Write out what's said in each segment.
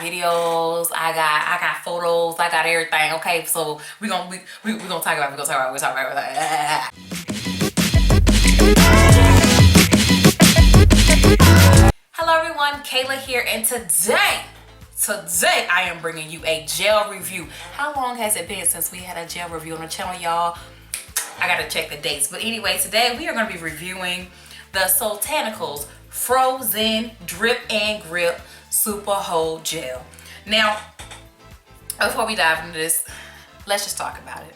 videos, I got photos, I got everything. Okay, so we're gonna talk about it. Hello everyone, Kayla here, and today I am bringing you a gel review. How long has it been since we had a gel review on the channel, y'all? I gotta check the dates. But anyway, today we are gonna be reviewing the Soultanicals Frozen Drip and Grip Super Hold Gel. Now, before we dive into this, let's just talk about it.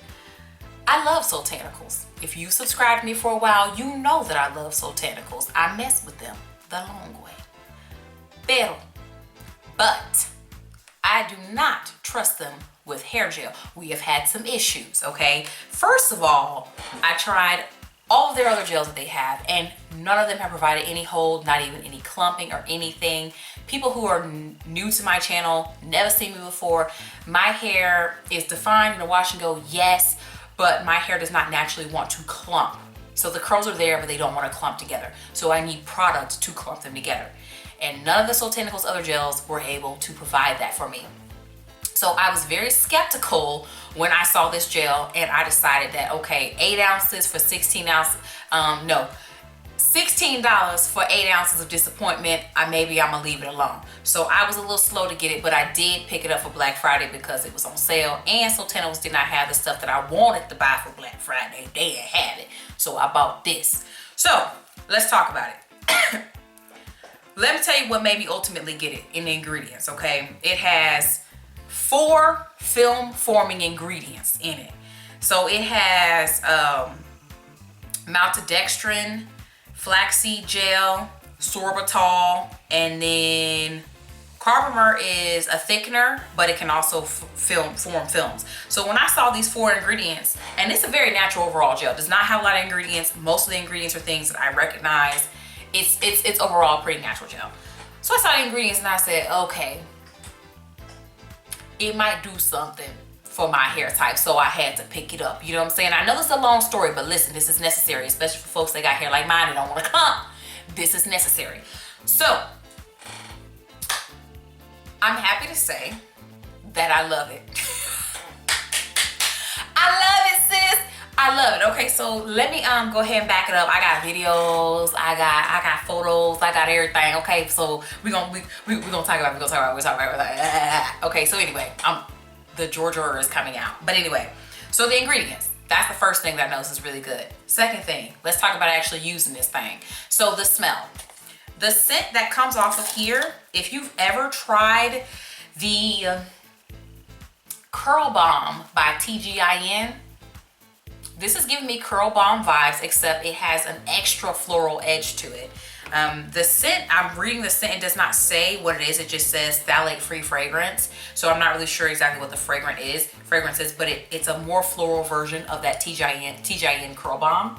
I love Soultanicals. If you subscribed to me for a while, you know that I love Soultanicals. I mess with them the long way. But I do not trust them with hair gel. We have had some issues, okay? First of all, I tried all of their other gels that they have, and none of them have provided any hold, not even any clumping or anything. People who are new to my channel, never seen me before, my hair is defined in a wash and go, yes, but my hair does not naturally want to clump. So the curls are there, but they don't want to clump together. So I need product to clump them together. And none of the Soultanicals other gels were able to provide that for me. So I was very skeptical when I saw this gel, and I decided that, okay, 8 ounces for 16 ounces, no, $16 for 8 ounces of disappointment, maybe I'm gonna leave it alone. So I was a little slow to get it, but I did pick it up for Black Friday because it was on sale, and Soultanicals did not have the stuff that I wanted to buy for Black Friday. They didn't have it, so I bought this. So let's talk about it. Let me tell you what made me ultimately get it in the ingredients, okay? It has 4 film forming ingredients in it. So it has maltodextrin, flaxseed gel, sorbitol, and then carbomer is a thickener, but it can also form films. So when I saw these 4 ingredients, and it's a very natural overall gel, does not have a lot of ingredients. Most of the ingredients are things that I recognize. It's overall a pretty natural gel. So I saw the ingredients and I said, okay, it might do something for my hair type, so I had to pick it up. You know what I'm saying? I know this is a long story, but listen, this is necessary, especially for folks that got hair like mine and don't want to clump. This is necessary. So I'm happy to say that I love it. I love it, sis. I love it. Okay, so let me go ahead and back it up. I got videos, I got photos, I got everything. Okay, so we're gonna talk about it. Okay, so anyway, the Georgia order is coming out. But anyway, so the ingredients. That's the first thing that I notice is really good. Second thing, let's talk about actually using this thing. So the smell. The scent that comes off of here, if you've ever tried the Curl Bomb by TGIN, this is giving me Curl Bomb vibes, except it has an extra floral edge to it. The scent, I'm reading the scent, it does not say what it is, it just says phthalate-free fragrance. So I'm not really sure exactly what the fragrance is, but it's a more floral version of that TGIN Curl Bomb.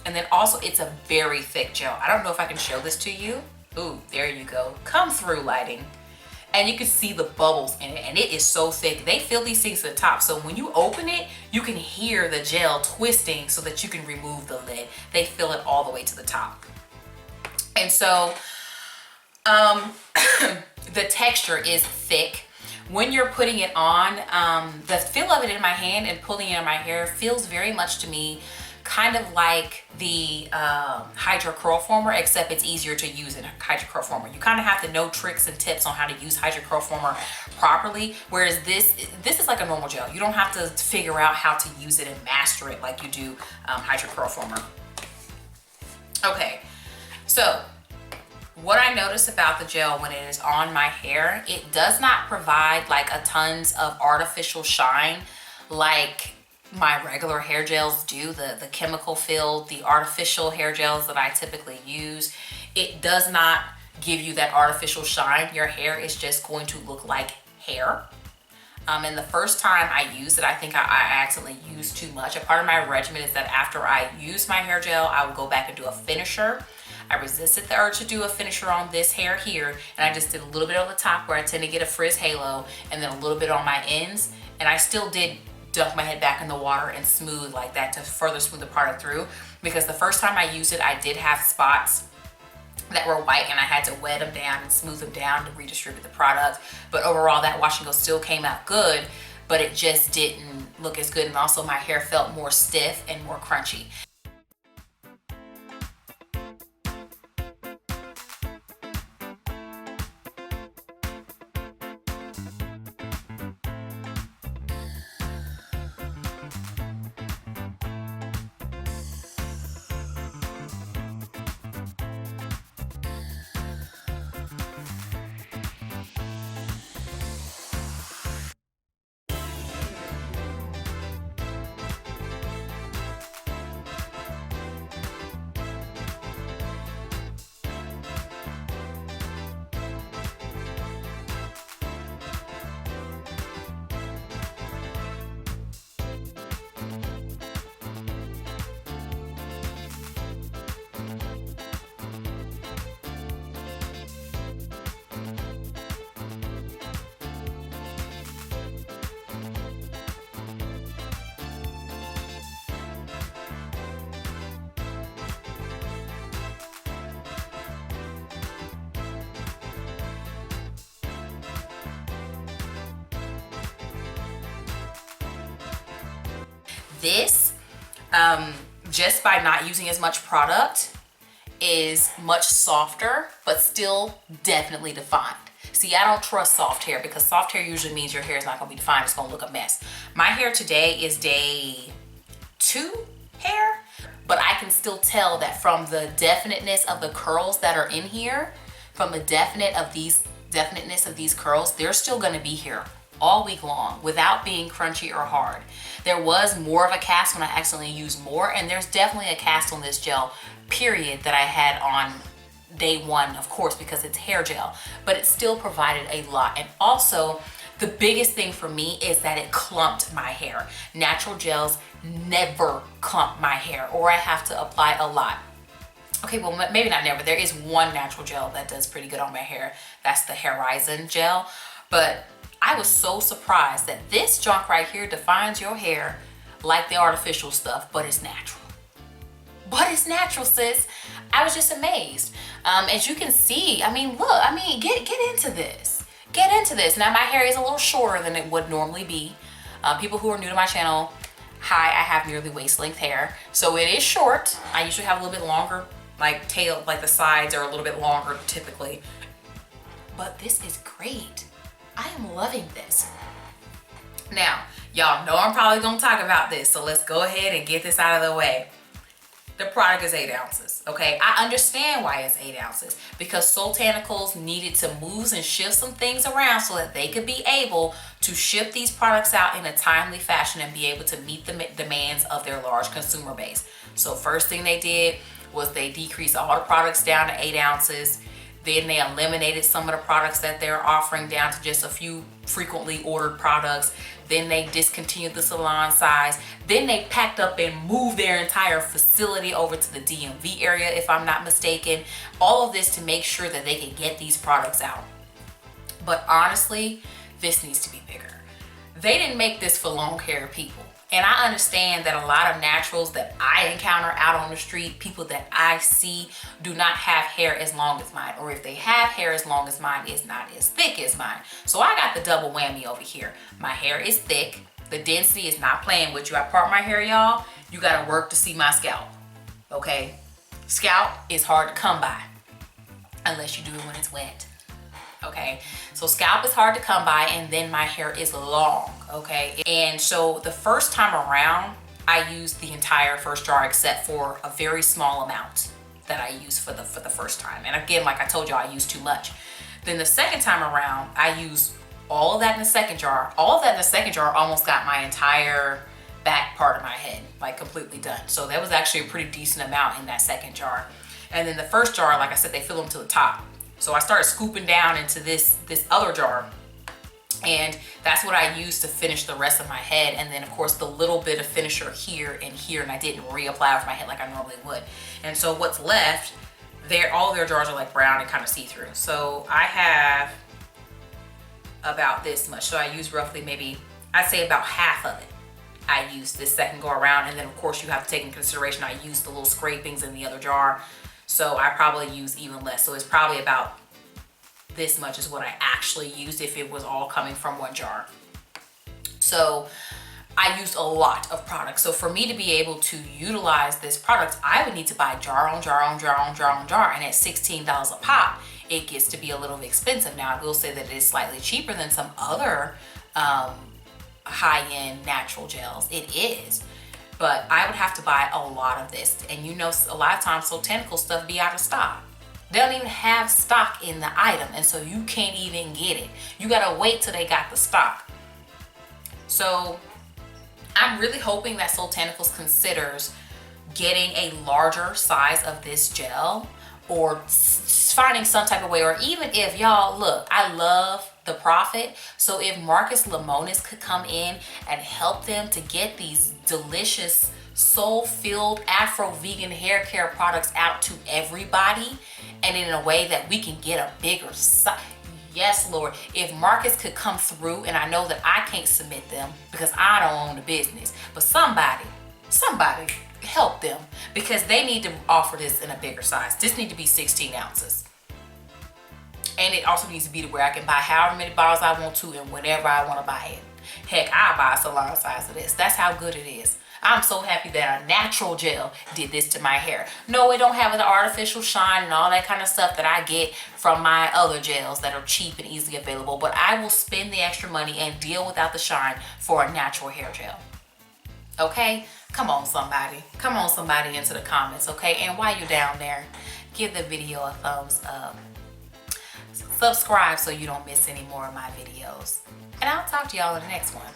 And then also it's a very thick gel. I don't know if I can show this to you. Ooh, there you go. Come through lighting. And you can see the bubbles in it, and it is so thick. They fill these things to the top, so when you open it, you can hear the gel twisting so that you can remove the lid. They fill it all the way to the top. And so the texture is thick. When you're putting it on, the feel of it in my hand and pulling it in my hair feels very much to me kind of like the Hydra Curl Former, except it's easier to use in Hydra Curl Former. You kind of have to know tricks and tips on how to use Hydra Curl Former properly, whereas this is like a normal gel. You don't have to figure out how to use it and master it like you do Hydra Curl Former. Okay, so what I notice about the gel when it is on my hair, it does not provide like a tons of artificial shine like my regular hair gels do, the chemical filled, the artificial hair gels that I typically use. It does not give you that artificial shine. Your hair is just going to look like hair. And the first time I used it, I think I accidentally used too much. A part of my regimen is that after I use my hair gel, I will go back and do a finisher. I resisted the urge to do a finisher on this hair here, and I just did a little bit on the top where I tend to get a frizz halo, and then a little bit on my ends. And I still did dunk my head back in the water and smooth like that to further smooth the product through, because the first time I used it, I did have spots that were white, and I had to wet them down and smooth them down to redistribute the product. But overall, that wash and go still came out good, but it just didn't look as good. And also my hair felt more stiff and more crunchy. This, just by not using as much product, is much softer, but still definitely defined. See, I don't trust soft hair because soft hair usually means your hair is not gonna be defined, it's gonna look a mess. My hair today is day 2 hair, but I can still tell that from the definiteness of the curls that are in here, from the definiteness of these curls, they're still gonna be here all week long without being crunchy or hard. There was more of a cast when I accidentally used more, and there's definitely a cast on this gel, period, that I had on day 1, of course, because it's hair gel, but it still provided a lot. And also, the biggest thing for me is that it clumped my hair. Natural gels never clump my hair, or I have to apply a lot. Okay, well, maybe not never. There is one natural gel that does pretty good on my hair. That's the Horizon gel. But I was so surprised that this junk right here defines your hair like the artificial stuff, but it's natural. But it's natural, sis. I was just amazed. As you can see, I mean, look, I mean, get into this. Get into this. Now, my hair is a little shorter than it would normally be. People who are new to my channel, hi, I have nearly waist length hair. So it is short. I usually have a little bit longer, like tail, like the sides are a little bit longer typically. But this is great. I am loving this. Now, y'all know I'm probably gonna talk about this, so let's go ahead and get this out of the way. The product is 8 ounces, okay? I understand why it's 8 ounces, because Soultanicals needed to move and shift some things around so that they could be able to ship these products out in a timely fashion and be able to meet the demands of their large consumer base. So first thing they did was they decreased all the products down to 8 ounces. Then they eliminated some of the products that they're offering down to just a few frequently ordered products. Then they discontinued the salon size. Then they packed up and moved their entire facility over to the DMV area, if I'm not mistaken. All of this to make sure that they could get these products out. But honestly, this needs to be bigger. They didn't make this for long hair people. And I understand that a lot of naturals that I encounter out on the street, people that I see, do not have hair as long as mine. Or if they have hair as long as mine, it's not as thick as mine. So I got the double whammy over here. My hair is thick. The density is not playing with you. I part my hair, y'all. You gotta work to see my scalp, okay? Scalp is hard to come by unless you do it when it's wet. Okay, so scalp is hard to come by, and then my hair is long, okay? And so the first time around, I used the entire first jar except for a very small amount that I used for the first time. And again, like I told you, I used too much. Then the second time around, I used all of that in the second jar. All of that in the second jar almost got my entire back part of my head, like completely done. So that was actually a pretty decent amount in that second jar. And then the first jar, like I said, they fill them to the top. So I started scooping down into this other jar, and that's what I used to finish the rest of my head. And then of course the little bit of finisher here and here, and I didn't reapply for my head like I normally would. And so what's left, all of their jars are like brown and kind of see-through. So I have about this much. So I use roughly maybe, I'd say about half of it. I used this second go around, and then of course you have to take in consideration I used the little scrapings in the other jar. So I probably use even less. So it's probably about this much is what I actually used if it was all coming from one jar. So I used a lot of products. So for me to be able to utilize this product, I would need to buy jar on jar on jar on jar on jar. And at $16 a pop, it gets to be a little bit expensive. Now I will say that it is slightly cheaper than some other high-end natural gels. It is. But I would have to buy a lot of this. And you know, a lot of times Soultanical stuff be out of stock. They don't even have stock in the item. And so you can't even get it. You gotta wait till they got the stock. So I'm really hoping that Soultanicals considers getting a larger size of this gel, or finding some type of way, or even if y'all, look, I love the profit. So if Marcus Lemonis could come in and help them to get these delicious soul-filled Afro-vegan hair care products out to everybody, and in a way that we can get a bigger size. Yes, Lord, if Marcus could come through, and I know that I can't submit them because I don't own the business, but somebody help them, because they need to offer this in a bigger size. This needs to be 16 ounces. And it also needs to be to where I can buy however many bottles I want to and whenever I want to buy it. Heck, I'll buy a salon size of this. That's how good it is. I'm so happy that a natural gel did this to my hair. No, it don't have the artificial shine and all that kind of stuff that I get from my other gels that are cheap and easily available. But I will spend the extra money and deal without the shine for a natural hair gel. Okay? Come on, somebody. Come on, somebody, into the comments, okay? And while you're down there, give the video a thumbs up. Subscribe so you don't miss any more of my videos. And I'll talk to y'all in the next one.